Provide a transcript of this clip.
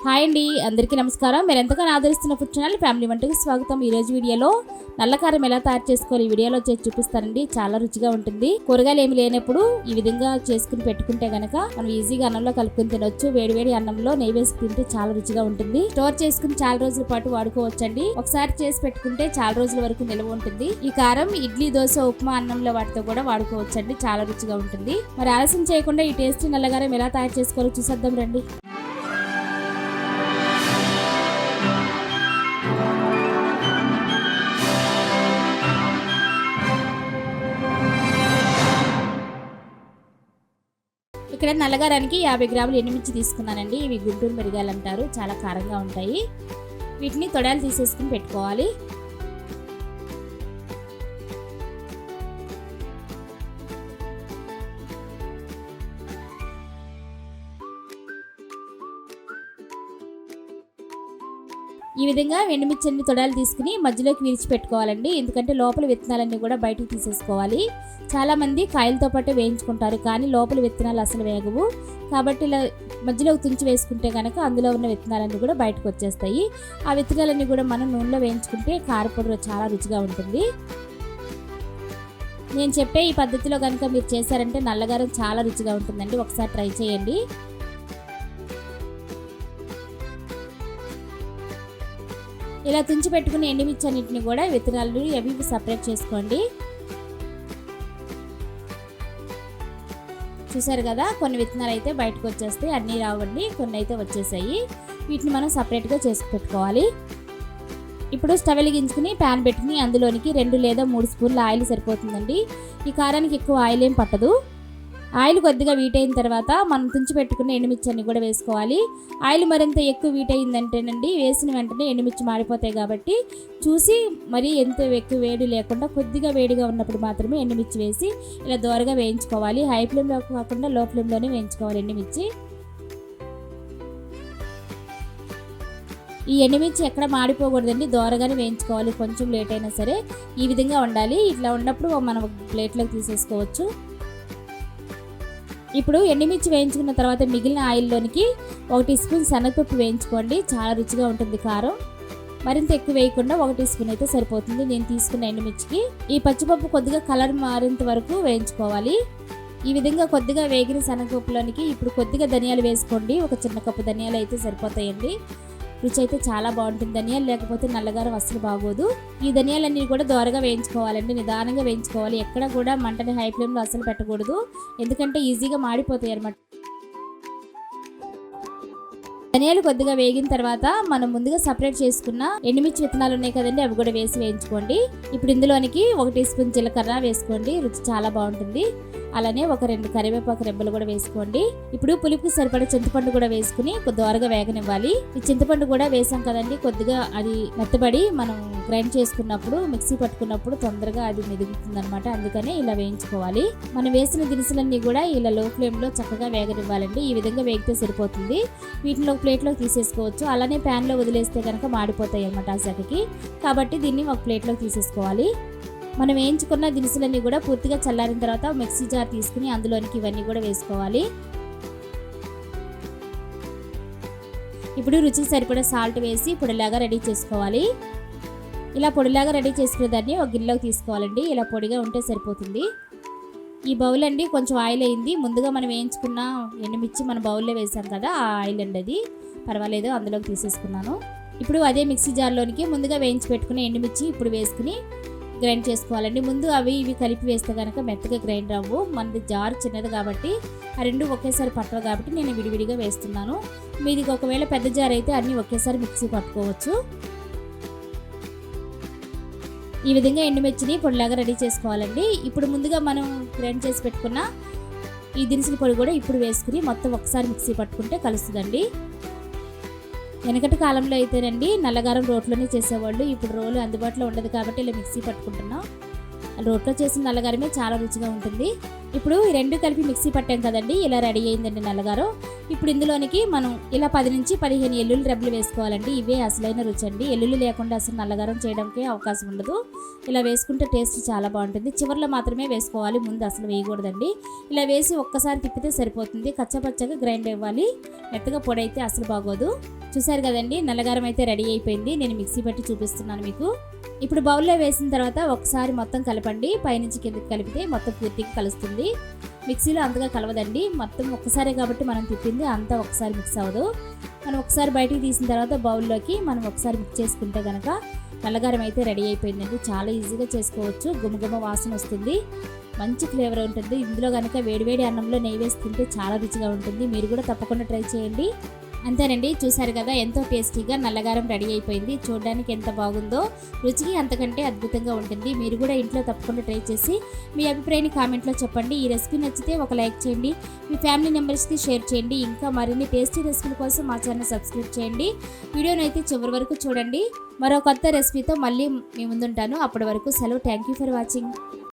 Hi అండి, అందరికీ నమస్కారం. మీరు ఎంతగానో ఆదరిస్తున్న ఫుడ్ ఛానల్ ఫ్యామిలీ వంటకి స్వాగతం. ఈ రోజు వీడియోలో నల్లకారం ఎలా తయారు చేసుకోవాలి ఈ వీడియోలో చేసి చూపిస్తానండి. చాలా రుచిగా ఉంటుంది. కూరగాయలు ఏమి లేనప్పుడు ఈ విధంగా చేసుకుని పెట్టుకుంటే గనక మనం ఈజీగా అన్నంలో కలుపుకొని తినొచ్చు. వేడివేడి అన్నంలో నెయ్యి వేసి తింటే చాలా రుచిగా ఉంటుంది. స్టోర్ చేసుకుని చాలా రోజుల పాటు వాడుకోవచ్చండి. ఒకసారి చేసి పెట్టుకుంటే చాలా రోజుల వరకు నిల్వ ఉంటుంది. ఈ కారం ఇడ్లీ, దోశ, ఉప్మా, అన్నంలో వాటితో కూడా వాడుకోవచ్చండి. చాలా రుచిగా ఉంటుంది. మరి ఆలస్యం చేయకుండా ఈ టేస్టీ నల్లకారం ఎలా తయారు చేసుకోవాలో చూసేద్దాం రండి. ఇక్కడ నల్లగారానికి 50 గ్రాములు ఎండుమిర్చి తీసుకున్నానండి. ఇవి గుంటూరు మిరియాలు అంటారు, చాలా కారంగా ఉంటాయి. వీటిని తొడాలు తీసేసుకుని పెట్టుకోవాలి. ఈ విధంగా ఎండుమిర్చి అన్ని తొడాలు తీసుకుని మధ్యలోకి విరిచి పెట్టుకోవాలండి. ఎందుకంటే లోపల విత్తనాలన్నీ కూడా బయటకు తీసేసుకోవాలి. చాలామంది కాయలతో పాటు వేయించుకుంటారు, కానీ లోపల విత్తనాలు అసలు వేగవు. కాబట్టి ఇలా మధ్యలోకి తుంచి వేసుకుంటే కనుక అందులో ఉన్న విత్తనాలన్నీ కూడా బయటకు వచ్చేస్తాయి. ఆ విత్తనాలన్నీ కూడా మనం నూనెలో వేయించుకుంటే కారపొడి చాలా రుచిగా ఉంటుంది. నేను చెప్పే ఈ పద్ధతిలో కనుక మీరు చేశారంటే నల్లగారం చాలా రుచిగా ఉంటుందండి. ఒకసారి ట్రై చేయండి. ఇలా తుంచి పెట్టుకుని ఎండుమిర్చి అన్నింటిని కూడా విత్తనాలు అవి సపరేట్ చేసుకోండి. చూసారు కదా, కొన్ని విత్తనాలు అయితే బయటకు వచ్చేస్తాయి, అన్నీ రావండి, కొన్ని అయితే వచ్చేసాయి. వీటిని మనం సపరేట్గా చేసి పెట్టుకోవాలి. ఇప్పుడు స్టవ్ వెలిగించుకుని ప్యాన్ పెట్టుకుని అందులోనికి 2 లేదా 3 స్పూన్ల ఆయిల్ సరిపోతుందండి. ఈ కారానికి ఎక్కువ ఆయిల్ ఏం పట్టదు. ఆయిల్ కొద్దిగా వీట్ అయిన తర్వాత మనం తుంచి పెట్టుకున్న ఎండుమిర్చి అన్ని కూడా వేసుకోవాలి. ఆయిల్ మరింత ఎక్కువ వీట్ అయిందంటేనండి వేసిన వెంటనే ఎండుమిర్చి మాడిపోతాయి. కాబట్టి చూసి మరీ ఎంత ఎక్కువ వేడి లేకుండా కొద్దిగా వేడిగా ఉన్నప్పుడు మాత్రమే ఎండుమిర్చి వేసి ఇలా దోరగా వేయించుకోవాలి. హై ఫ్లేమ్లో కాకుండా లో ఫ్లేమ్లోనే వేయించుకోవాలి ఎండుమిర్చి. ఈ ఎండుమిర్చి ఎక్కడ మాడిపోకూడదండి, దోరగానే వేయించుకోవాలి. కొంచెం లేట్ అయినా సరే ఈ విధంగా ఉండాలి. ఇట్లా ఉన్నప్పుడు మనం ప్లేట్లోకి తీసేసుకోవచ్చు. ఇప్పుడు ఎండుమిర్చి వేయించుకున్న తర్వాత మిగిలిన ఆయిల్లోనికి 1 టీ స్పూన్ శనగపప్పు వేయించుకోండి. చాలా రుచిగా ఉంటుంది కారం. మరింత ఎక్కువ వేయకుండా 1 టీ స్పూన్ అయితే సరిపోతుంది నేను తీసుకున్న ఎండుమిర్చికి. ఈ పచ్చిపప్పు కొద్దిగా కలర్ మారేంత వరకు వేయించుకోవాలి. ఈ విధంగా కొద్దిగా వేగిన శనగపప్పులోనికి ఇప్పుడు కొద్దిగా ధనియాలు వేసుకోండి. ఒక చిన్న కప్పు ధనియాలు అయితే సరిపోతాయండి. రుచి అయితే చాలా బాగుంటుంది. ధనియాలు లేకపోతే నల్లగారం అస్సలు బాగోదు. ఈ ధనియాలన్నీ కూడా దోరగా వేయించుకోవాలండి, నిదానంగా వేయించుకోవాలి. ఎక్కడ కూడా మంటని హై ఫ్లేమ్లో అస్సలు పెట్టకూడదు, ఎందుకంటే ఈజీగా మాడిపోతాయి అన్నమాట. ధనియాలు కొద్దిగా వేగిన తర్వాత మనం ముందుగా సపరేట్ చేసుకున్న ఎండుమిర్చి విత్తనాలు ఉన్నాయి కదండి, అవి కూడా వేసి వేయించుకోండి. ఇప్పుడు ఇందులోనికి 1 టీ స్పూన్ జీలకర్ర వేసుకోండి, రుచి చాలా బాగుంటుంది. అలానే ఒక 2 కరివేపాకు రెబ్బలు కూడా వేసుకోండి. ఇప్పుడు పులుపుకి సరిపడే చింతపండు కూడా వేసుకుని దోరగా వేగనివ్వాలి. ఈ చింతపండు కూడా వేసాం కదండి, కొద్దిగా అది మెత్తబడి మనం గ్రైండ్ చేసుకున్నప్పుడు మిక్సీ పట్టుకున్నప్పుడు తొందరగా అది మెదుగుతుంది అనమాట. అందుకనే ఇలా వేయించుకోవాలి. మనం వేసిన దినుసులన్నీ కూడా ఇలా లో ఫ్లేమ్లో చక్కగా వేగనివ్వాలండి. ఈ విధంగా వేగితే సరిపోతుంది. వీటిని ఒక ప్లేట్లోకి తీసేసుకోవచ్చు. అలానే ప్యాన్లో వదిలేస్తే కనుక మాడిపోతాయి అన్నమాట ఆ సెకకి. కాబట్టి దీన్ని ఒక ప్లేట్లోకి తీసేసుకోవాలి. మనం వేయించుకున్న దినుసులన్నీ కూడా పూర్తిగా చల్లారిన తర్వాత మిక్సీ జార్ తీసుకుని అందులోనికి ఇవన్నీ కూడా వేసుకోవాలి. ఇప్పుడు రుచికి సరిపడే సాల్ట్ వేసి పొడిలాగా రెడీ చేసుకోవాలి. ఇలా పొడిలాగా రెడీ చేసుకునే దాన్ని ఒక గిన్నెలోకి తీసుకోవాలండి. ఇలా పొడిగా ఉంటే సరిపోతుంది. ఈ బౌల్ అండి కొంచెం ఆయిల్ అయింది. ముందుగా మనం వేయించుకున్న ఎండుమిర్చి మన బౌల్లో వేసాం కదా, ఆ ఆయిల్ అండి అది. పర్వాలేదు, అందులోకి తీసేసుకున్నాను. ఇప్పుడు అదే మిక్సీ జార్లోనికి ముందుగా వేయించి పెట్టుకున్న ఎండుమిర్చి ఇప్పుడు వేసుకుని గ్రైండ్ చేసుకోవాలండి. ముందు అవి ఇవి కలిపి వేస్తే కనుక మెత్తగా గ్రైండ్ అవ్వు. మనది జార్ చిన్నది కాబట్టి ఆ రెండు ఒకేసారి పట్టవు కాబట్టి నేను విడివిడిగా వేస్తున్నాను. మీది ఒకవేళ పెద్ద జార్ అయితే అన్నీ ఒకేసారి మిక్సీ పట్టుకోవచ్చు. ఈ విధంగా ఎండుమిర్చిని పొడిలాగా రెడీ చేసుకోవాలండి. ఇప్పుడు ముందుగా మనం గ్రైండ్ చేసి పెట్టుకున్న ఈ దినుసుల పొడి కూడా ఇప్పుడు వేసుకుని మొత్తం ఒకసారి మిక్సీ పట్టుకుంటే కలుస్తుందండి. వెనకటి కాలంలో అయితేనండి నల్లగారం రోట్లోనే చేసేవాళ్ళు. ఇప్పుడు రోలు అందుబాటులో ఉండదు కాబట్టి ఇలా మిక్సీ పట్టుకుంటున్నాం. రోట్లో చేసిన నల్లగారమే చాలా రుచిగా ఉంటుంది. ఇప్పుడు ఈ రెండు కలిపి మిక్సీ పట్టాం కదండి, ఇలా రెడీ అయిందండి నల్లగారం. ఇప్పుడు ఇందులోనికి మనం ఇలా 10 నుంచి 15 ఎల్లుల్లి రెబ్బలు వేసుకోవాలండి. ఇవే అసలైన రుచి అండి. ఎల్లుల్లి లేకుండా అసలు నల్లగారం చేయడానికి అవకాశం ఉండదు. ఇలా వేసుకుంటే టేస్ట్ చాలా బాగుంటుంది. చివర్లో మాత్రమే వేసుకోవాలి, ముందు అసలు వేయకూడదండి. ఇలా వేసి ఒక్కసారి తిప్పితే సరిపోతుంది. కచ్చపచ్చగా గ్రైండ్ అవ్వాలి, మెత్తగా పొడి అయితే అసలు బాగోదు. చూసారు కదండి, నల్లగారం అయితే రెడీ అయిపోయింది. నేను మిక్సీ పట్టి చూపిస్తున్నాను మీకు. ఇప్పుడు బౌల్లో వేసిన తర్వాత ఒకసారి మొత్తం కలపండి. పైనుంచి కిందకి కలిపితే మొత్తం పూర్తిగా కలుస్తుంది. మిక్సీలో అంతగా కలవదండి, మొత్తం ఒక్కసారే కాబట్టి మనం తిప్పింది అంతా ఒకసారి మిక్స్ అవ్వదు. మనం ఒకసారి బయటికి తీసిన తర్వాత బౌల్లోకి మనం ఒకసారి మిక్స్ చేసుకుంటే కనుక నల్లగారం అయితే రెడీ అయిపోయిందండి. చాలా ఈజీగా చేసుకోవచ్చు. గుమగుమ వాసన వస్తుంది, మంచి ఫ్లేవర్ ఉంటుంది. ఇందులో కనుక వేడివేడి అన్నంలో నెయ్యి వేసి తింటే చాలా రుచిగా ఉంటుంది. మీరు కూడా తప్పకుండా ట్రై చేయండి. అంతేనండి, చూసారు కదా, ఎంతో టేస్టీగా నల్లగారం రెడీ అయిపోయింది. చూడడానికి ఎంత బాగుందో, రుచికి అంతకంటే అద్భుతంగా ఉంటుంది. మీరు కూడా ఇంట్లో తప్పకుండా ట్రై చేసి మీ అభిప్రాయాన్ని కామెంట్లో చెప్పండి. ఈ రెసిపీ నచ్చితే ఒక లైక్ చేయండి, మీ ఫ్యామిలీ మెంబర్స్కి షేర్ చేయండి. ఇంకా మరిన్ని టేస్టీ రెసిపీల కోసం మా ఛానల్ సబ్స్క్రైబ్ చేయండి. వీడియోని అయితే చివరి వరకు చూడండి. మరో కొత్త రెసిపీతో మళ్ళీ మీ ముందుంటాను. అప్పటి వరకు సెలవు. Thank you for watching.